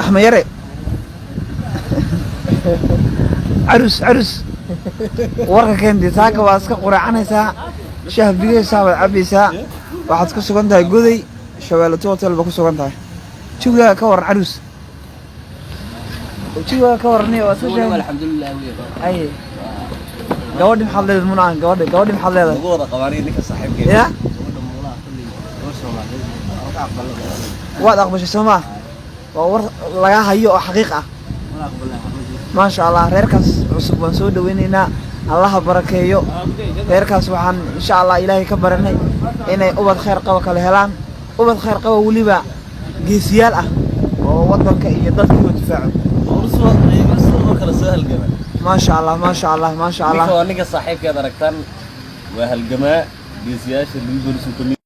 رحمة يري عروس ورقة كندي ساكا واسكا قرعانيسا شاه بيغيسا والعبيسا waxaad ku sugan tahay guday shabeelato hotel ba ku sugan tahay jiga ka war عروس jiga ka warnay waa soo jeeday alxamdulillah ay gabadhi maxaa leedahay munaan gabadhi maxaa leedahay ugu wada qabaanay ninka saaxiibkeeda ya waad aqbashay Soomaa waa war laga hayo oo xaqiiq ah ما شاء الله reerkaas cusub waan soo dhaweynaynaa Allah barakeeyo reerkaas waxaan insha Allah Ilaahay ka baranay inay ubad khayr qabo kala helaan ubad khayr qabo waliba geesiyaal ah oo wadanka iyo dadka u difaaco kala soo halgama ما شاء الله ما شاء الله ما شاء الله ninka saaxiibkeeda aragtan waa halgama geesiyaasha lagu guursan